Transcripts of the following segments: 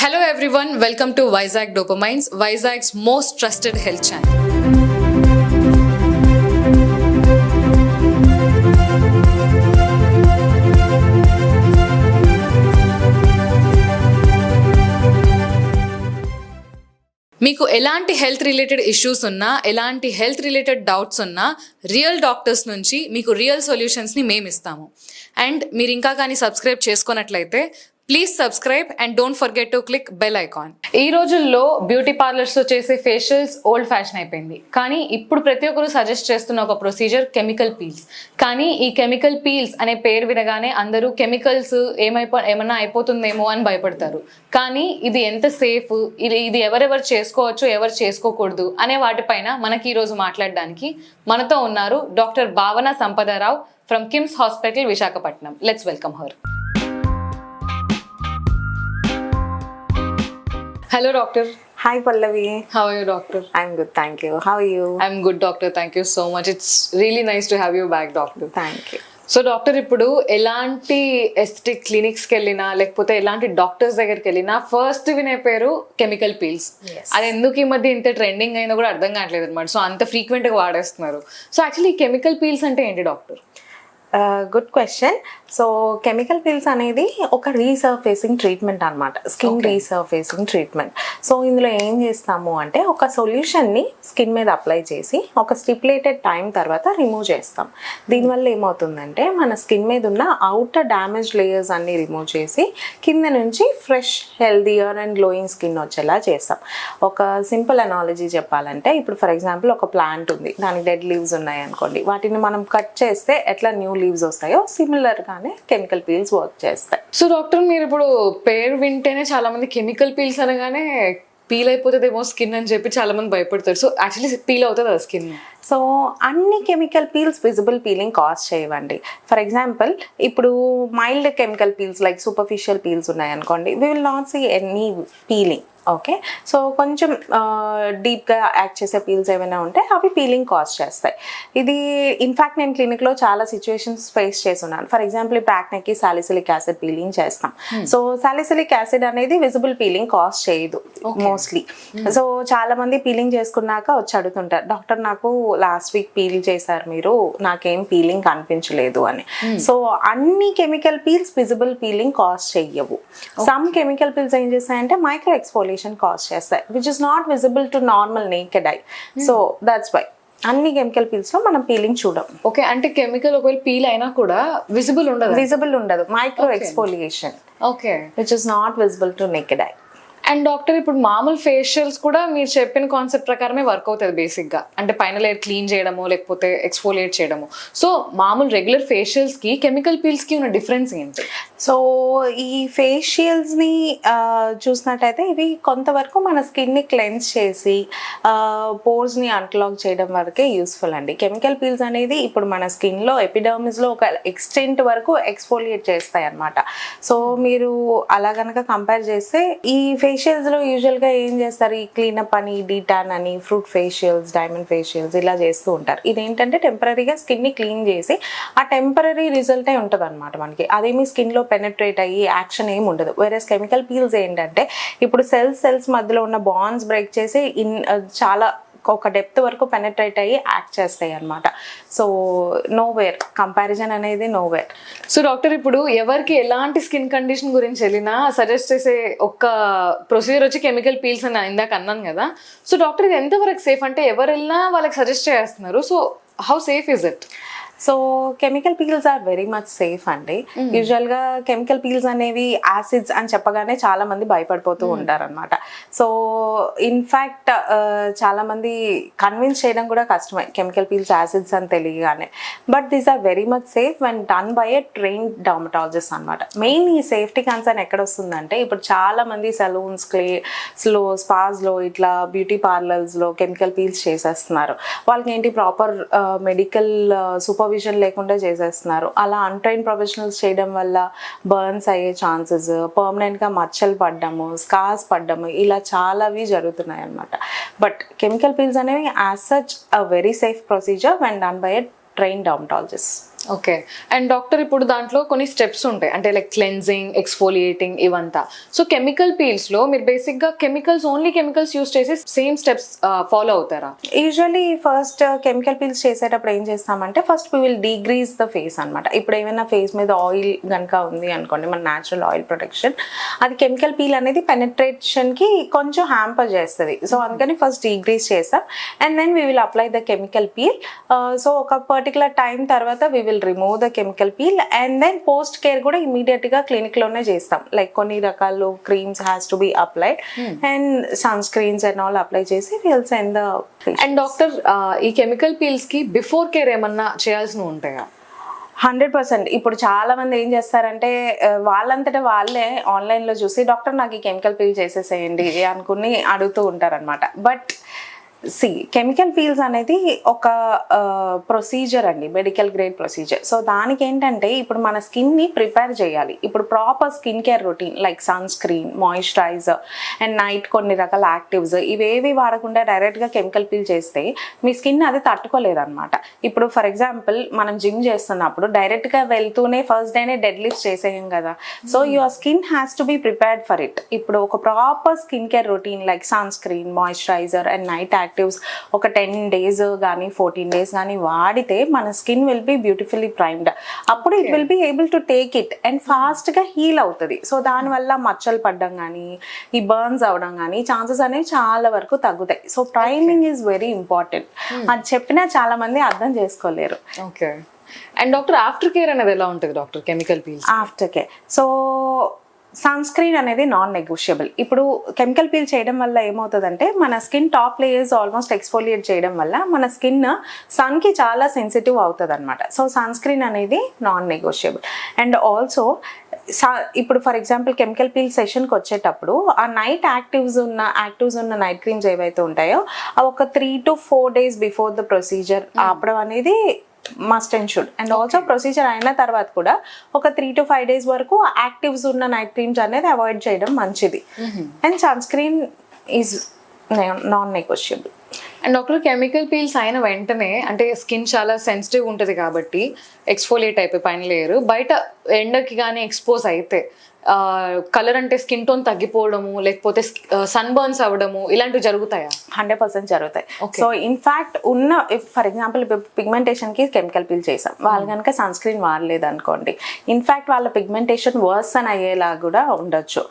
Hello everyone, welcome to Vizag Dopamines, Vizag's most trusted health channel. మీకు ఎలాంటి health related issues ఉన్నా, ఎలాంటి health related doubts ఉన్నా, real doctors నుంచి మీకు రియల్ సొల్యూషన్స్ని మేము ఇస్తాము. అండ్ మీరు ఇంకా కానీ సబ్స్క్రైబ్ చేసుకున్నట్లయితే please subscribe and don't forget to click bell icon. ఈ రోజుల్లో బ్యూటీ పార్లర్స్లో చేసే ఫేషియల్స్ ఓల్డ్ ఫ్యాషన్ అయిపోయింది. కానీ ఇప్పుడు ప్రతి ఒక్కరు సజెస్ట్ చేస్తున్న ఒక ప్రొసీజర్ కెమికల్ పీల్స్. కానీ ఈ కెమికల్ పీల్స్ అనే పేరు వినగానే అందరూ కెమికల్స్ ఏమన్నా అయిపోతుందేమో అని భయపడతారు. కానీ ఇది ఎంత సేఫ్, ఇది ఎవరెవరు చేసుకోవచ్చు, ఎవరు చేసుకోకూడదు అనే వాటిపైన మనకి ఈరోజు మాట్లాడడానికి మనతో ఉన్నారు doctor Bhavana Sampadarao from KIMS hospital Visakhapatnam. Let's welcome her. Hello doctor. Hi Pallavi. How are you doctor? I'm good, thank you. How are you? I'm good doctor, thank you so much. It's really nice to have you back doctor. Thank you. So doctor, ఇప్పుడు ఎలాంటి aesthetic క్లినిక్స్కి వెళ్ళినా లేకపోతే ఎలాంటి doctors దగ్గరికి వెళ్ళినా first వినే పేరు chemical peels. అది ఎందుకు ఈ మధ్య ఇంత ట్రెండింగ్ అయిందో కూడా అర్థం కావట్లేదు అనమాట. సో అంత ఫ్రీక్వెంట్గా వాడేస్తున్నారు. సో యాక్చువల్లీ కెమికల్ పీల్స్ అంటే ఏంటి doctor? Good question. So chemical peels అనేది ఒక రీసర్ఫేసింగ్ ట్రీట్మెంట్ అనమాట, స్కిన్ రీసర్ఫేసింగ్ ట్రీట్మెంట్. సో ఇందులో ఏం చేస్తాము అంటే ఒక సొల్యూషన్ని స్కిన్ మీద అప్లై చేసి ఒక స్టిపులేటెడ్ టైం తర్వాత రిమూవ్ చేస్తాం. దీనివల్ల ఏమవుతుందంటే మన స్కిన్ మీద ఉన్న అవుటర్ డ్యామేజ్ లేయర్స్ అన్ని రిమూవ్ చేసి కింద నుంచి fresh, healthier and glowing skin వచ్చేలా చేస్తాం. ఒక సింపుల్ అనాలజీ చెప్పాలంటే, ఇప్పుడు ఫర్ ఎగ్జాంపుల్ ఒక ప్లాంట్ ఉంది, దానికి డెడ్ లీవ్స్ ఉన్నాయి అనుకోండి, వాటిని మనం కట్ చేస్తే ఎట్లా న్యూ లీవ్స్ వస్తాయో సిమిలర్గానే కెమికల్ పీల్స్ వర్క్ చేస్తాయి. సో డాక్టర్, మీరు ఇప్పుడు పేరు వింటేనే చాలా మంది కెమికల్ పీల్స్ అనగానే పీల్ అయిపోతుందేమో స్కిన్ అని చెప్పి చాలా మంది భయపడతారు. సో యాక్చువల్లీ పీల్ అవుతుంది ఆ స్కిన్? సో అన్ని chemical peels visible peeling cause చేయవండి. ఫర్ ఎగ్జాంపుల్ ఇప్పుడు mild chemical peels like superficial peels ఉన్నాయి అనుకోండి, we will not see any peeling. Okay, so కొంచెం డీప్గా యాక్ట్ చేసే పీల్స్ ఏమైనా ఉంటే అవి పీలింగ్ కాజ్ చేస్తాయి. ఇది ఇన్ఫ్యాక్ట్ నేను క్లినిక్లో చాలా సిచ్యువేషన్స్ ఫేస్ చేస్తున్నాను. ఫర్ ఎగ్జాంపుల్ ఇప్పుడు యాక్నెకి సాలిసిలిక్ యాసిడ్ పీలింగ్ చేస్తాం. సో సాలిసిలిక్ యాసిడ్ అనేది విజిబుల్ పీలింగ్ కాజ్ చేయదు మోస్ట్లీ. సో చాలా మంది పీలింగ్ చేసుకున్నాక వచ్చి అడుగుతుంటారు, డాక్టర్ నాకు లాస్ట్ వీక్ పీల్ చేశారు మీరు, నాకేం పీలింగ్ కనిపించలేదు అని. సో అన్ని chemical peels visible peeling cause చెయ్యవు. సమ్ కెమికల్ పీల్స్ ఏం చేస్తాయంటే మైక్రో ఎక్స్ఫోలియేషన్ కాజ్ చేస్తాయి, which is not visible to normal naked eye. So that's why అన్ని కెమికల్ పీల్స్ లో మనం పీలింగ్ చూడం. ఓకే, అంటే కెమికల్ ఒకవేళ పీల్ అయినా కూడా విజిబుల్ ఉండదు, micro exfoliation, okay, which is not visible to naked I. And doctor, ఇప్పుడు మామూలు ఫేషియల్స్ కూడా మీరు చెప్పిన కాన్సెప్ట్ ప్రకారమే వర్క్ అవుతుంది బేసిక్గా, అంటే పైన లేయర్ క్లీన్ చేయడము లేకపోతే ఎక్స్ఫోలియేట్ చేయడము. సో మామూలు రెగ్యులర్ ఫేషియల్స్కి కెమికల్ పీల్స్కి ఉన్న డిఫరెన్స్ ఏంటి? సో ఈ ఫేషియల్స్ని చూసినట్టయితే ఇవి కొంతవరకు మన స్కిన్ని క్లెన్స్ చేసి పోర్స్ని అన్క్లాగ్ చేయడం వరకే యూస్ఫుల్ అండి. కెమికల్ పీల్స్ అనేది ఇప్పుడు మన స్కిన్లో ఎపిడర్మిస్లో ఒక ఎక్స్టెంట్ వరకు ఎక్స్ఫోలియేట్ చేస్తాయి అన్నమాట. సో మీరు అలా కనుక కంపేర్ చేస్తే ఈ ఫేషియల్స్లో యూజువల్గా ఏం చేస్తారు, ఈ క్లీనప్ అని, డీటాన్ అని, ఫ్రూట్ ఫేషియల్స్, డైమండ్ ఫేషియల్స్ ఇలా చేస్తూ ఉంటారు. ఇదేంటంటే టెంపరీగా స్కిన్ని క్లీన్ చేసి ఆ టెంపరీ రిజల్టే ఉంటుంది అనమాట మనకి. అదేమి స్కిన్లో పెనెట్రేట్ అయ్యి యాక్షన్ ఏమి ఉండదు. వేరేస్ కెమికల్ పీల్స్ ఏంటంటే ఇప్పుడు సెల్స్ మధ్యలో ఉన్న బాండ్స్ బ్రేక్ చేసి చాలా ఒక డెప్త్ వరకు పెనెట్రేట్ అయ్యి యాక్ట్ చేస్తాయి అనమాట. సో నోవేర్ కంపారిజన్ అనేది నోవేర్. సో డాక్టర్, ఇప్పుడు ఎవరికి ఎలాంటి స్కిన్ కండిషన్ గురించి వెళ్ళినా సజెస్ట్ చేసే ఒక ప్రొసీజర్ వచ్చి కెమికల్ పీల్స్ అని ఇందాక అన్నాను కదా. సో డాక్టర్, ఇది ఎంతవరకు సేఫ్? అంటే ఎవరు వెళ్ళినా వాళ్ళకి సజెస్ట్ చేస్తున్నారు. So how safe is it? So chemical peels are very much safe అండి. యూజువల్గా కెమికల్ పీల్స్ అనేవి యాసిడ్స్ అని చెప్పగానే చాలా మంది భయపడిపోతూ ఉంటారు అనమాట. సో ఇన్ఫ్యాక్ట్ చాలా మంది కన్విన్స్ చేయడం కూడా కష్టమే కెమికల్ పీల్స్ యాసిడ్స్ అని తెలియగానే. But these are very much safe when done by a trained dermatologist అనమాట. మెయిన్ ఈ సేఫ్టీ కన్సర్న్ ఎక్కడ వస్తుందంటే, ఇప్పుడు చాలా మంది సలూన్స్, క్లేస్లో, స్పాస్లో, ఇట్లా బ్యూటీ పార్లర్స్లో కెమికల్ పీల్స్ చేసేస్తున్నారు. వాళ్ళకి ఏంటి ప్రాపర్ మెడికల్ సూపర్విజన్ లేకుండా చేసేస్తున్నారు. అలా అన్ట్రైన్ ప్రొఫెషనల్స్ చేయడం వల్ల బర్న్స్ అయ్యే ఛాన్సెస్, పర్మనెంట్గా మచ్చలు పడ్డము, స్కార్స్ పడ్డము, ఇలా చాలావి జరుగుతున్నాయి అన్నమాట. బట్ కెమికల్ పీల్స్ అనేవి as such a very safe procedure when done by a trained dermatologist. Okay. And doctor ఇప్పుడు దాంట్లో కొన్ని స్టెప్స్ ఉంటాయి, అంటే లైక్ క్లెన్జింగ్, ఎక్స్ఫోలియేటింగ్ ఇవంతా. సో కెమికల్ పీల్స్ లో మీరు బేసిక్ గా ఓన్లీ కెమికల్స్ యూస్ చేసి సేమ్ స్టెప్స్ ఫాలో అవుతారా? యూజువల్లీ ఫస్ట్ కెమికల్ పీల్స్ చేసేటప్పుడు ఏం చేస్తామంటే first we will degrease the face అనమాట. ఇప్పుడు ఏమైనా ఫేస్ మీద ఆయిల్ కనుక ఉంది అనుకోండి, మన న్యాచురల్ ఆయిల్ ప్రొటెక్షన్, అది కెమికల్ పీల్ అనేది పెనట్రేషన్కి కొంచెం హ్యాంపర్ చేస్తుంది. సో అందుకని ఫస్ట్ డీగ్రీజ్ చేస్తాం and then we will apply the chemical peel. So ఒక పర్టికులర్ టైం తర్వాత we will remove the chemical peel and then post care కూడా ఇమీడియట్గా క్లినిక్లోనే చేస్తాం. లైక్ కొన్ని రకాలు creams has to be applied and sunscreens and all apply చేసి will send the. And doctor ఈ కెమికల్ పీల్స్ కి బిఫోర్ కేర్ ఏమన్నా చేయాల్సినవి ఉంటాయా? 100%. ఇప్పుడు చాలా మంది ఏం చేస్తారంటే వాళ్ళంతటా వాళ్ళే ఆన్లైన్లో చూసి డాక్టర్ నాకు ఈ కెమికల్ పీల్ చేసేసేయండి అనుకుని అడుగుతూ ఉంటారనమాట. బట్ కెమికల్ పీల్స్ అనేది ఒక ప్రొసీజర్ అండి, మెడికల్ గ్రేడ్ ప్రొసీజర్. సో దానికి ఏంటంటే ఇప్పుడు మన స్కిన్ని ప్రిపేర్ చేయాలి. ఇప్పుడు proper skin care routine like sunscreen, moisturiser and night కొన్ని రకాల యాక్టివ్స్ ఇవేవి వాడకుండా డైరెక్ట్గా కెమికల్ పీల్ చేస్తే మీ స్కిన్ అది తట్టుకోలేదన్నమాట. ఇప్పుడు ఫర్ ఎగ్జాంపుల్ మనం జిమ్ చేస్తున్నప్పుడు డైరెక్ట్గా వెళ్తూనే ఫస్ట్ డేనే డెడ్ లిఫ్ట్స్ చేసేయం కదా. So your skin has to be prepared for it. ఇప్పుడు ఒక proper skin care routine like sunscreen, moisturiser and night actives ఒక 10 days కానీ 14 days కానీ వాడితే మన skin will be beautifully primed. అప్పుడు it will be able to take it and ఫాస్ట్గా heal అవుతుంది. సో దానివల్ల మచ్చలు పడడం కానీ ఈ బర్న్స్ అవడం కానీ ఛాన్సెస్ అనేవి చాలా వరకు తగ్గుతాయి. So priming is very important. అది చెప్పినా చాలా మంది అర్థం చేసుకోలేరు. Okay. And doctor after care అనేది ఎలా ఉంటుంది doctor chemical peels? After care so sunscreen అనేది నాన్ నెగోషియబుల్. ఇప్పుడు కెమికల్ పీల్ చేయడం వల్ల ఏమవుతుందంటే మన skin top layers almost exfoliate చేయడం వల్ల మన స్కిన్ సన్కి చాలా సెన్సిటివ్ అవుతుంది అనమాట. సో సన్ స్క్రీన్ అనేది నాన్ నెగోషియబుల్. అండ్ ఆల్సో ఇప్పుడు ఫర్ ఎగ్జాంపుల్ కెమికల్ పీల్ సెషన్కి వచ్చేటప్పుడు ఆ నైట్ యాక్టివ్స్ ఉన్న నైట్ క్రీమ్స్ ఏవైతే ఉంటాయో అవి ఒక 3 to 4 days before the procedure ఆపడం అనేది must and should. And also procedure అయిన తర్వాత కూడా ఒక 3 to 5 days వరకు యాక్టివ్స్ ఉన్న నైట్ క్రీమ్స్ అనేది అవాయిడ్ చేయడం మంచిది. And sunscreen is non negotiable. And doctor chemical peels అయిన వెంటనే అంటే స్కిన్ చాలా సెన్సిటివ్ ఉంటుంది కాబట్టి ఎక్స్ఫోలియేట్ అయిపోయి పైన లేయర్ బయట ఎండకి కానీ ఎక్స్పోజ్ అయితే కలర్ అంటే స్కిన్ టోన్ తగ్గిపోవడము లేకపోతే సన్ బర్న్స్ అవ్వడము ఇలాంటివి జరుగుతాయా? 100% జరుగుతాయి. సో ఇన్ఫాక్ట్ ఫర్ ఎగ్జాంపుల్ పిగ్మెంటేషన్కి కెమికల్ పీల్ చేసాం, వాళ్ళు కనుక సన్ స్క్రీన్ వాడలేదు అనుకోండి, ఇన్ఫాక్ట్ వాళ్ళ పిగ్మెంటేషన్ వర్సన్ అయ్యేలా కూడా ఉండొచ్చు.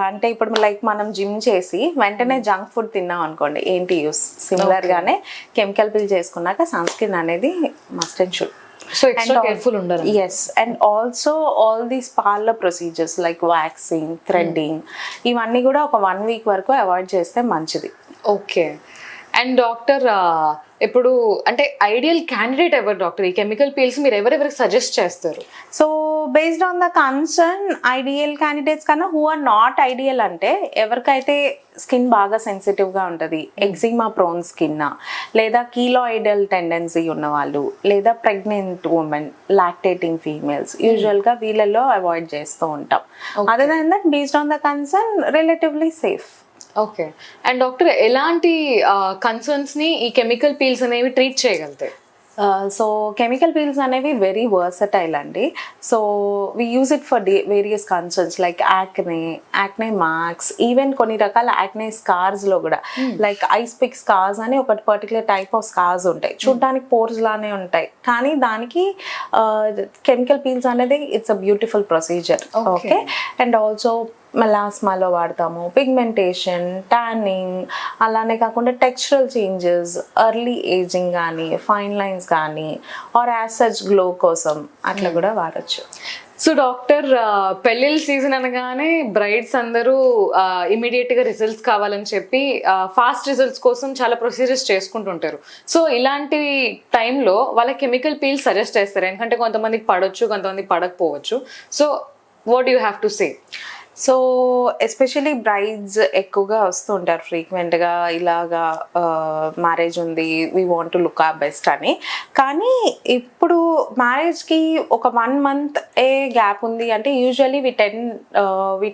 అంటే ఇప్పుడు లైక్ మనం జిమ్ చేసి వెంటనే జంక్ ఫుడ్ తిన్నాం అనుకోండి, ఏంటి యూస్? సిమిలర్ గానే కెమికల్ పీల్ చేసుకున్నాక సన్ స్క్రీన్ అనేది must and should. So extra careful ఉండాలి. Yes, and also all these parlor procedures like waxing, threading ఇవన్నీ కూడా ఒక 1 week వరకు అవాయిడ్ చేస్తే మంచిది. ఓకే. అండ్ డాక్టర్ ఇప్పుడు అంటే ఐడియల్ క్యాండిడేట్ ఎవరు డాక్టర్? ఈ కెమికల్ పీల్స్ మీరు ఎవరెవరికి సజెస్ట్ చేస్తారు? So based on the concern ideal candidates కన్నా హూ ఆర్ నాట్ ఐడియల్ అంటే ఎవరికైతే స్కిన్ బాగా సెన్సిటివ్గా ఉంటుంది, ఎగ్జిమా ప్రోన్ స్కిన్, లేదా కీలాయిడల్ టెండెన్సీ ఉన్నవాళ్ళు, లేదా ప్రెగ్నెంట్ ఉమెన్, లాక్టేటింగ్ ఫీమేల్స్, యూజువల్గా వీళ్ళలో అవాయిడ్ చేస్తూ ఉంటాం. Other than that based on the concern relatively safe. Okay. And doctor ఎలాంటి కన్సర్న్స్ ని ఈ కెమికల్ పీల్స్ అనేవి ట్రీట్ చేయగలుగుతాయి? సో కెమికల్ పీల్స్ అనేవి వెరీ వర్సటైల్ అండి. So we use it for various concerns like acne marks, even కొన్ని రకాల acne స్కార్స్లో కూడా like ice pick scars అని ఒక పర్టికులర్ టైప్ ఆఫ్ స్కార్స్ ఉంటాయి, చూడడానికి పోర్స్ లానే ఉంటాయి, కానీ దానికి కెమికల్ పీల్స్ అనేది it's a beautiful procedure. Okay. And also మెలాస్మాలో వాడతాము, పిగ్మెంటేషన్, ట్యానింగ్, అలానే కాకుండా టెక్స్చరల్ చేంజెస్, ఎర్లీ ఏజింగ్ కానీ, ఫైన్ లైన్స్ కానీ, ఆర్ యాజ్ సచ్ గ్లో కోసం అట్లా కూడా వాడచ్చు. సో డాక్టర్ పెళ్ళిళ్ళ సీజన్ అనగానే బ్రైడ్స్ అందరూ ఇమీడియట్గా రిజల్ట్స్ కావాలని చెప్పి ఫాస్ట్ రిజల్ట్స్ కోసం చాలా ప్రొసీజర్స్ చేసుకుంటుంటారు. సో ఇలాంటి టైంలో వాళ్ళ కెమికల్ పీల్స్ సజెస్ట్ చేస్తారు, ఎందుకంటే కొంతమందికి పడవచ్చు, కొంతమందికి పడకపోవచ్చు. So what you have to say? So especially brides ఎక్కువగా వస్తుంటారు ఫ్రీక్వెంట్గా, ఇలాగా మ్యారేజ్ ఉంది, we want to look a best అని. కానీ ఇప్పుడు మ్యారేజ్కి ఒక 1 month గ్యాప్ ఉంది అంటే usually we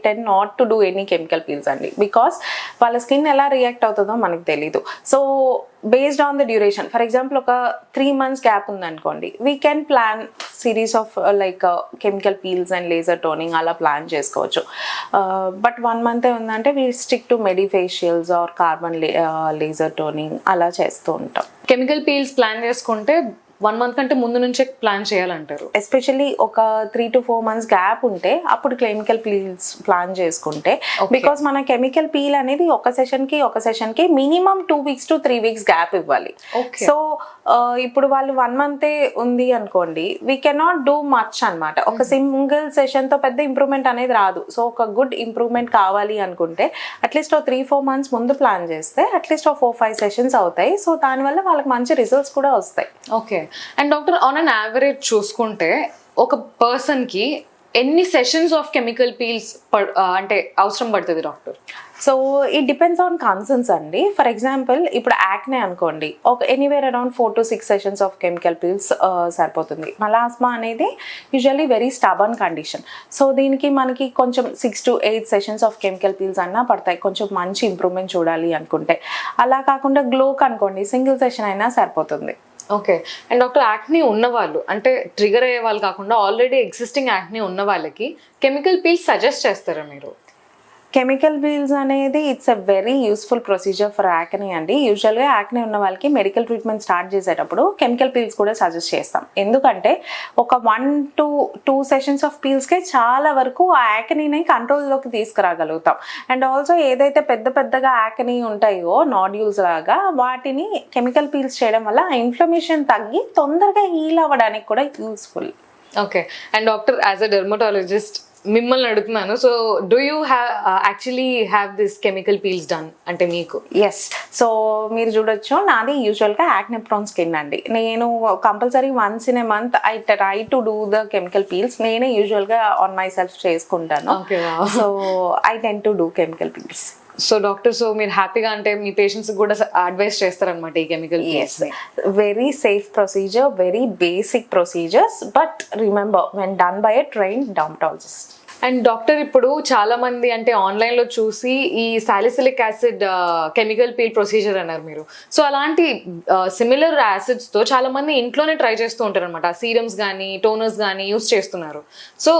tend not to do any chemical peels అండి, బికాస్ వాళ్ళ స్కిన్ ఎలా రియాక్ట్ అవుతుందో మనకు తెలీదు. So based on the duration, for example ఒక 3 months గ్యాప్ ఉందనుకోండి, we can plan series of like chemical peels and laser toning అలా plan చేసుకోవచ్చు. బట్ 1 month ఉందంటే we stick to medifacials or carbon laser toning అలా చేస్తూ ఉంటాం. Chemical peels plan చేసుకుంటే 1 month కంటే ముందు నుంచే ప్లాన్ చేయాలంటారు. ఎస్పెషల్లీ ఒక 3 to 4 months గ్యాప్ ఉంటే అప్పుడు కెమికల్ పీల్స్ ప్లాన్ చేసుకుంటే, బికాస్ మన కెమికల్ పీల్ అనేది ఒక సెషన్ కి minimum 2 weeks to 3 weeks gap ఇవ్వాలి. సో ఇప్పుడు వాళ్ళు 1 month ఉంది అనుకోండి, వీ కెనాట్ డూ మచ్ అనమాట. ఒక సింగిల్ సెషన్ తో పెద్ద ఇంప్రూవ్మెంట్ అనేది రాదు. సో ఒక గుడ్ ఇంప్రూవ్మెంట్ కావాలి అనుకుంటే అట్లీస్ట్ 3-4 months ముందు ప్లాన్ చేస్తే అట్లీస్ట్ 4-5 sessions అవుతాయి. సో దానివల్ల వాళ్ళకి మంచి రిజల్ట్స్ కూడా వస్తాయి. Okay. And doctor, on an average చూసుకుంటే ఒక పర్సన్కి ఎన్ని సెషన్స్ ఆఫ్ కెమికల్ పీల్స్ అంటే అవసరం పడుతుంది doctor? So it depends on concerns అండి. ఫర్ ఎగ్జాంపుల్ ఇప్పుడు యాక్నే అనుకోండి, ఒక anywhere around 4 to 6 sessions of chemical peels సరిపోతుంది. మలాస్మా అనేది usually very stubborn condition. So దీనికి మనకి కొంచెం 6 to 8 sessions of chemical peels అన్నా పడతాయి, కొంచెం మంచి ఇంప్రూవ్మెంట్ చూడాలి అనుకుంటే. అలా కాకుండా గ్లోకి అనుకోండి, సింగిల్ సెషన్ అయినా సరిపోతుంది. ఓకే. అండ్ డాక్టర్, యాక్నీ ఉన్న వాళ్ళు అంటే ట్రిగర్ అయ్యే వాళ్ళు కాకుండా ఆల్రెడీ ఎగ్జిస్టింగ్ యాక్నీ ఉన్న వాళ్ళకి కెమికల్ పీల్స్ సజెస్ట్ చేస్తారా మీరు? కెమికల్ పీల్స్ అనేది it's a very useful procedure for acne అండి. యూజువల్గా యాక్నీ ఉన్న వాళ్ళకి మెడికల్ ట్రీట్మెంట్ స్టార్ట్ చేసేటప్పుడు కెమికల్ పీల్స్ కూడా సజెస్ట్ చేస్తాం. ఎందుకంటే ఒక 1 to 2 sessions ఆఫ్ పీల్స్కే చాలా వరకు ఆ యాక్నీని కంట్రోల్లోకి తీసుకురాగలుగుతాం. అండ్ ఆల్సో ఏదైతే పెద్దగా యాక్నీ ఉంటాయో నాడ్యూల్స్ లాగా, వాటిని కెమికల్ పీల్స్ చేయడం వల్ల ఆ ఇన్ఫ్లమేషన్ తగ్గి తొందరగా హీల్ అవ్వడానికి కూడా useful. Okay. And doctor, as a dermatologist మిమ్మల్ని అడుగుతున్నాను, so do you actually have this chemical peels done అంటే మీకు? ఎస్. సో మీరు చూడొచ్చు, నాది యూజువల్గా యాక్నే ప్రోన్ స్కిన్ అండి. నేను compulsory once in a month I try to do the chemical peels. నేనే యూజువల్గా ఆన్ మై సెల్ఫ్ చేసుకుంటాను. So I ten to do chemical peels. So doctor, so మీరు హ్యాపీగా అంటే మీ పేషెంట్స్ కూడా అడ్వైస్ చేస్తారనమాట ఈ chemical peels? Very safe procedure, very basic procedures, but remember when done by a trained dermatologist. And doctor, ఇప్పుడు చాలా మంది అంటే ఆన్లైన్లో చూసి ఈ salicylic acid chemical peel procedure అన్నారు మీరు. సో అలాంటి సిమిలర్ యాసిడ్స్తో చాలా మంది ఇంట్లోనే ట్రై చేస్తూ ఉంటారు అనమాట. సీరమ్స్ కానీ టోనర్స్ కానీ యూస్ చేస్తున్నారు. So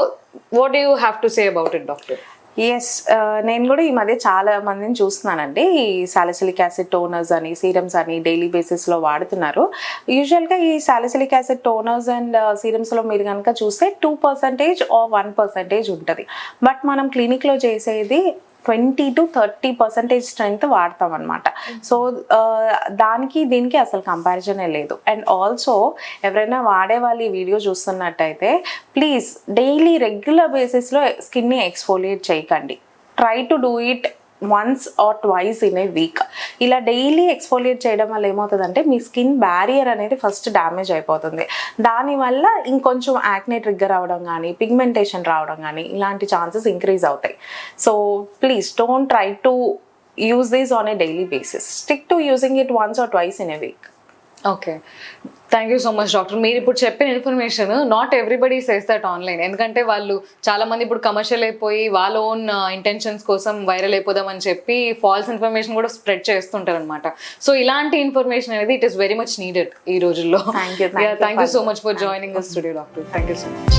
what do you have to say about it doctor? Yes, నేను కూడా ఈ మధ్య చాలా మందిని చూస్తున్నానండి. ఈ సాలిసిలిక్ యాసిడ్ టోనర్స్ అని, సీరమ్స్ అని డైలీ బేసిస్లో వాడుతున్నారు. యూజువల్గా ఈ సాలిసిలిక్ యాసిడ్ టోనర్స్ అండ్ సీరమ్స్లో మీరు కనుక చూస్తే 2% or 1% ఉంటుంది. బట్ మనం క్లినిక్లో చేసేది 20 to 30% స్ట్రెంగ్త్ వాడతాం అనమాట. సో దానికి దీనికి అసలు కంపారిజనే లేదు. అండ్ ఆల్సో ఎవరైనా వాడే వాళ్ళు ఈ వీడియో చూస్తున్నట్టయితే ప్లీజ్ డైలీ రెగ్యులర్ బేసిస్లో స్కిన్ని ఎక్స్ఫోలియేట్ చేయకండి. Try to do it once or twice in a week. ఇలా డైలీ ఎక్స్ఫోలియేట్ చేయడం వల్ల ఏమవుతుందంటే మీ స్కిన్ బ్యారియర్ అనేది ఫస్ట్ డ్యామేజ్ అయిపోతుంది. దానివల్ల ఇంకొంచెం యాక్నే ట్రిగ్గర్ అవ్వడం కానీ, పిగ్మెంటేషన్ రావడం కానీ ఇలాంటి ఛాన్సెస్ ఇంక్రీజ్ అవుతాయి. So please don't try to use this on a daily basis. Stick to using it once or twice in a week. Okay. Thank you so much doctor. మీరు ఇప్పుడు చెప్పిన information not everybody says that online. ఎందుకంటే వాళ్ళు చాలా మంది ఇప్పుడు commercial అయిపోయి వాళ్ళ ఓన్ ఇంటెన్షన్స్ కోసం వైరల్ అయిపోదామని చెప్పి ఫాల్స్ ఇన్ఫర్మేషన్ కూడా స్ప్రెడ్ చేస్తుంటారు అనమాట. సో ఇలాంటి ఇన్ఫర్మేషన్ అనేది it is very much needed ఈ రోజుల్లో. Thank you so much for joining the studio doctor. Thank you so much.